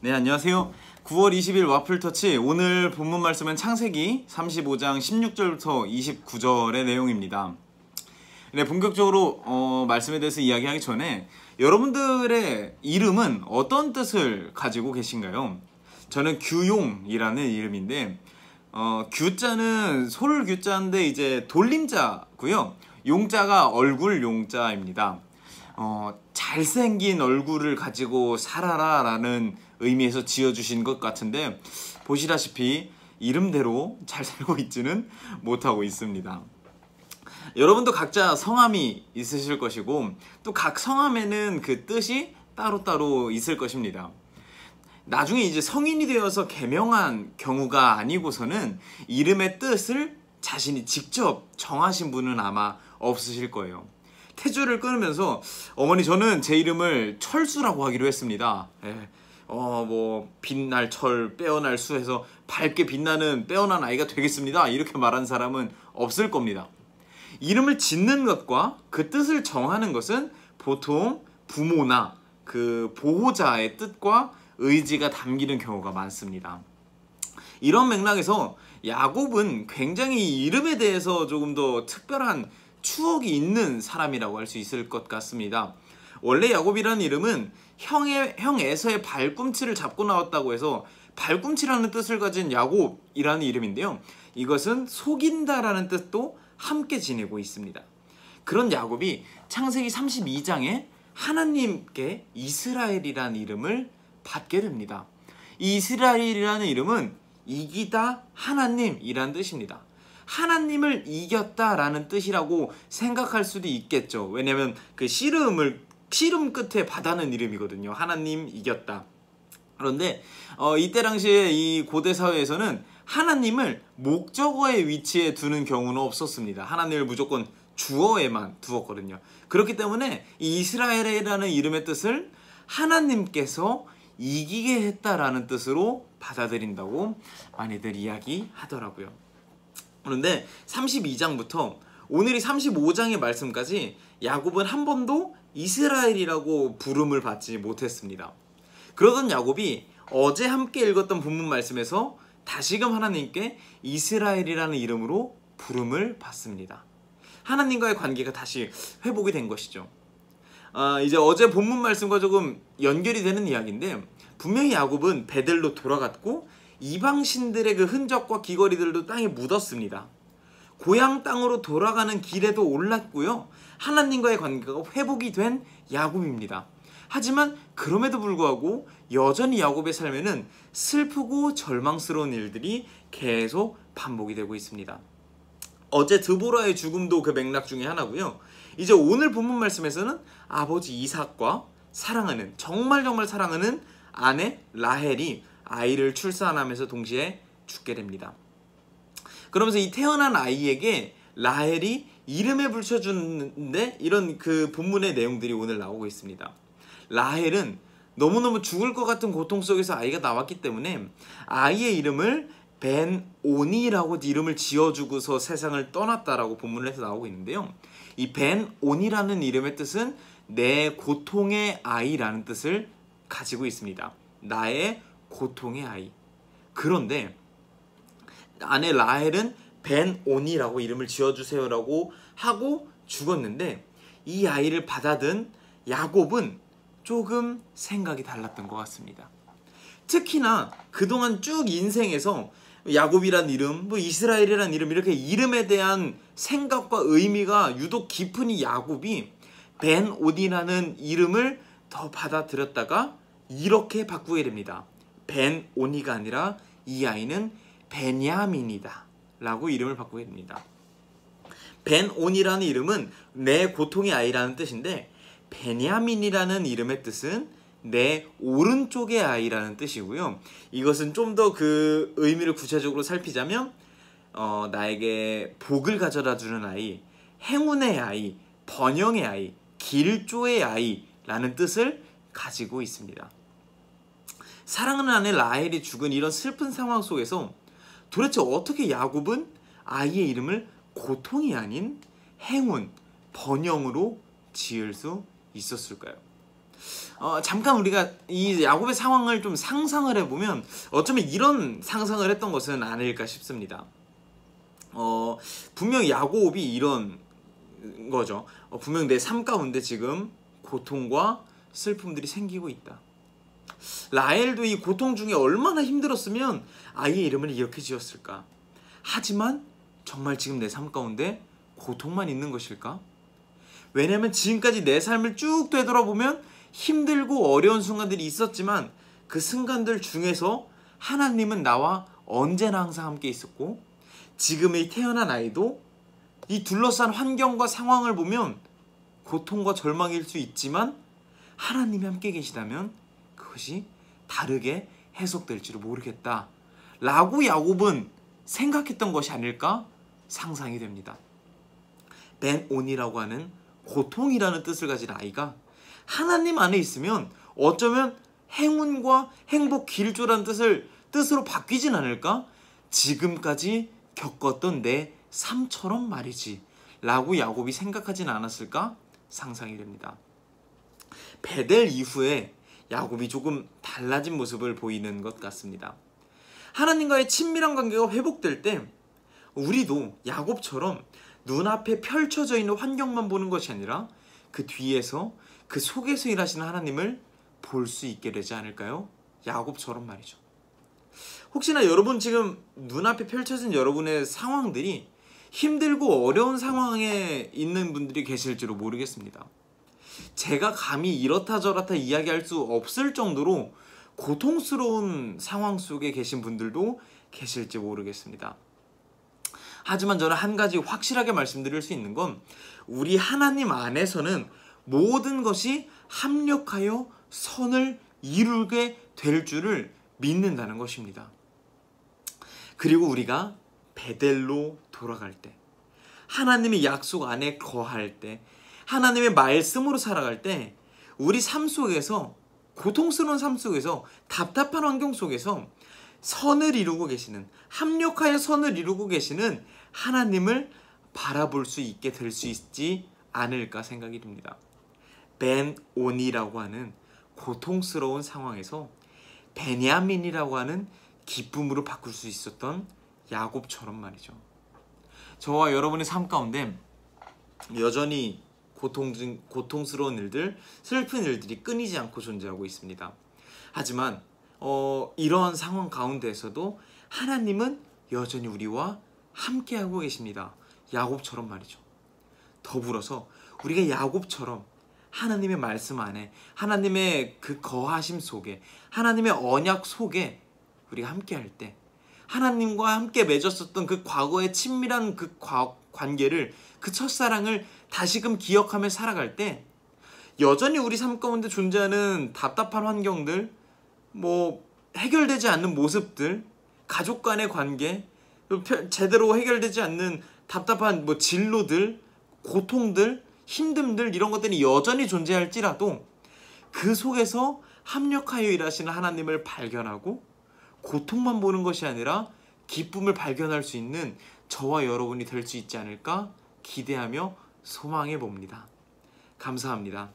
네, 안녕하세요. 9월 20일 와플터치. 오늘 본문 말씀은 창세기 35장 16절부터 29절의 내용입니다. 네, 본격적으로 말씀에 대해서 이야기하기 전에 여러분들의 이름은 어떤 뜻을 가지고 계신가요? 저는 규용이라는 이름인데 규자는 솔규자인데 이제 돌림자고요. 용자가 얼굴 용자입니다. 잘생긴 얼굴을 가지고 살아라 라는 의미에서 지어주신 것 같은데, 보시다시피 이름대로 잘 살고 있지는 못하고 있습니다. 여러분도 각자 성함이 있으실 것이고, 또 각 성함에는 그 뜻이 따로따로 있을 것입니다. 나중에 이제 성인이 되어서 개명한 경우가 아니고서는 이름의 뜻을 자신이 직접 정하신 분은 아마 없으실 거예요. 태주를 끊으면서 어머니, 저는 제 이름을 철수라고 하기로 했습니다. 빛날 철, 빼어날 수 해서 밝게 빛나는 빼어난 아이가 되겠습니다, 이렇게 말한 사람은 없을 겁니다. 이름을 짓는 것과 그 뜻을 정하는 것은 보통 부모나 그 보호자의 뜻과 의지가 담기는 경우가 많습니다. 이런 맥락에서 야곱은 굉장히 이름에 대해서 조금 더 특별한 추억이 있는 사람이라고 할 수 있을 것 같습니다. 원래 야곱이라는 이름은 형 에서의 발꿈치를 잡고 나왔다고 해서 발꿈치라는 뜻을 가진 야곱이라는 이름인데요, 이것은 속인다라는 뜻도 함께 지니고 있습니다. 그런 야곱이 창세기 32장에 하나님께 이스라엘이라는 이름을 받게 됩니다. 이 이스라엘이라는 이름은 이기다 하나님이라는 뜻입니다. 하나님을 이겼다라는 뜻이라고 생각할 수도 있겠죠. 왜냐하면 그 씨름 끝에 받아는 이름이거든요. 하나님 이겼다. 그런데 이때 당시에 이 고대 사회에서는 하나님을 목적어의 위치에 두는 경우는 없었습니다. 하나님을 무조건 주어에만 두었거든요. 그렇기 때문에 이 이스라엘이라는 이름의 뜻을 하나님께서 이기게 했다라는 뜻으로 받아들인다고 많이들 이야기하더라고요. 그런데 32장부터 오늘이 35장의 말씀까지 야곱은 한 번도 이스라엘이라고 부름을 받지 못했습니다. 그러던 야곱이 어제 함께 읽었던 본문 말씀에서 다시금 하나님께 이스라엘이라는 이름으로 부름을 받습니다. 하나님과의 관계가 다시 회복이 된 것이죠. 이제 어제 본문 말씀과 조금 연결이 되는 이야기인데, 분명히 야곱은 베들로 돌아갔고 이방 신들의 그 흔적과 귀걸이들도 땅에 묻었습니다. 고향 땅으로 돌아가는 길에도 올랐고요, 하나님과의 관계가 회복이 된 야곱입니다. 하지만 그럼에도 불구하고 여전히 야곱의 삶에는 슬프고 절망스러운 일들이 계속 반복이 되고 있습니다. 어제 드보라의 죽음도 그 맥락 중에 하나고요, 이제 오늘 본문 말씀에서는 아버지 이삭과 사랑하는, 정말 사랑하는 아내 라헬이 아이를 출산하면서 동시에 죽게 됩니다. 그러면서 이 태어난 아이에게 라헬이 이름을 붙여주는데, 이런 그 본문의 내용들이 오늘 나오고 있습니다. 라헬은 너무너무 죽을 것 같은 고통 속에서 아이가 나왔기 때문에 아이의 이름을 벤오니라고 이름을 지어주고서 세상을 떠났다라고 본문에서 나오고 있는데요, 이 벤오니라는 이름의 뜻은 내 고통의 아이라는 뜻을 가지고 있습니다. 나의 고통의 아이. 그런데 아내 라헬은 벤오니라고 이름을 지어주세요라고 하고 죽었는데, 이 아이를 받아든 야곱은 조금 생각이 달랐던 것 같습니다. 특히나 그동안 쭉 인생에서 야곱이란 이름, 이스라엘이란 이름, 이렇게 이름에 대한 생각과 의미가 유독 깊은 이 야곱이 벤오니라는 이름을 더 받아들였다가 이렇게 바꾸게 됩니다. 벤오니가 아니라 이 아이는 베냐민이다 라고 이름을 바꾸게 됩니다. 벤오니라는 이름은 내 고통의 아이라는 뜻인데, 베냐민이라는 이름의 뜻은 내 오른쪽의 아이라는 뜻이고요, 이것은 좀 더 그 의미를 구체적으로 살피자면 나에게 복을 가져다 주는 아이, 행운의 아이, 번영의 아이, 길조의 아이라는 뜻을 가지고 있습니다. 사랑하는 아내 라헬이 죽은 이런 슬픈 상황 속에서 도대체 어떻게 야곱은 아이의 이름을 고통이 아닌 행운, 번영으로 지을 수 있었을까요? 잠깐 우리가 이 야곱의 상황을 좀 상상을 해보면 어쩌면 이런 상상을 했던 것은 아닐까 싶습니다. 분명 야곱이 이런 거죠. 분명 내 삶 가운데 지금 고통과 슬픔들이 생기고 있다. 라헬도 이 고통 중에 얼마나 힘들었으면 아이의 이름을 이렇게 지었을까. 하지만 정말 지금 내 삶 가운데 고통만 있는 것일까? 왜냐하면 지금까지 내 삶을 쭉 되돌아보면 힘들고 어려운 순간들이 있었지만 그 순간들 중에서 하나님은 나와 언제나 항상 함께 있었고, 지금의 태어난 아이도 이 둘러싼 환경과 상황을 보면 고통과 절망일 수 있지만 하나님이 함께 계시다면 그것이 다르게 해석될지도 모르겠다 라고 야곱은 생각했던 것이 아닐까 상상이 됩니다. 벤온이라고 하는 고통이라는 뜻을 가진 아이가 하나님 안에 있으면 어쩌면 행운과 행복 길조라는 뜻으로 바뀌진 않을까? 지금까지 겪었던 내 삶처럼 말이지 라고 야곱이 생각하진 않았을까? 상상이 됩니다. 베델 이후에 야곱이 조금 달라진 모습을 보이는 것 같습니다. 하나님과의 친밀한 관계가 회복될 때 우리도 야곱처럼 눈앞에 펼쳐져 있는 환경만 보는 것이 아니라 그 뒤에서 그 속에서 일하시는 하나님을 볼 수 있게 되지 않을까요? 야곱처럼 말이죠. 혹시나 여러분 지금 눈앞에 펼쳐진 여러분의 상황들이 힘들고 어려운 상황에 있는 분들이 계실지도 모르겠습니다. 제가 감히 이렇다 저렇다 이야기할 수 없을 정도로 고통스러운 상황 속에 계신 분들도 계실지 모르겠습니다. 하지만 저는 한 가지 확실하게 말씀드릴 수 있는 건 우리 하나님 안에서는 모든 것이 합력하여 선을 이루게 될 줄을 믿는다는 것입니다. 그리고 우리가 베델로 돌아갈 때, 하나님의 약속 안에 거할 때, 하나님의 말씀으로 살아갈 때 우리 삶 속에서, 고통스러운 삶 속에서, 답답한 환경 속에서 선을 이루고 계시는, 합력하여 선을 이루고 계시는 하나님을 바라볼 수 있게 될 수 있지 않을까 생각이 듭니다. 벤온이라고 하는 고통스러운 상황에서 베냐민이라고 하는 기쁨으로 바꿀 수 있었던 야곱처럼 말이죠. 저와 여러분의 삶 가운데 여전히 고통스러운 일들, 슬픈 일들이 끊이지 않고 존재하고 있습니다. 하지만 이러한 상황 가운데에서도 하나님은 여전히 우리와 함께하고 계십니다. 야곱처럼 말이죠. 더불어서 우리가 야곱처럼 하나님의 말씀 안에, 하나님의 그 거하심 속에, 하나님의 언약 속에 우리가 함께할 때, 하나님과 함께 맺었었던 그 과거의 친밀한 그 관계를, 그 첫사랑을 다시금 기억하며 살아갈 때 여전히 우리 삶 가운데 존재하는 답답한 환경들, 해결되지 않는 모습들, 가족 간의 관계, 제대로 해결되지 않는 답답한 진로들, 고통들, 힘듦들, 이런 것들이 여전히 존재할지라도 그 속에서 합력하여 일하시는 하나님을 발견하고 고통만 보는 것이 아니라 기쁨을 발견할 수 있는 저와 여러분이 될 수 있지 않을까 기대하며 소망해 봅니다. 감사합니다.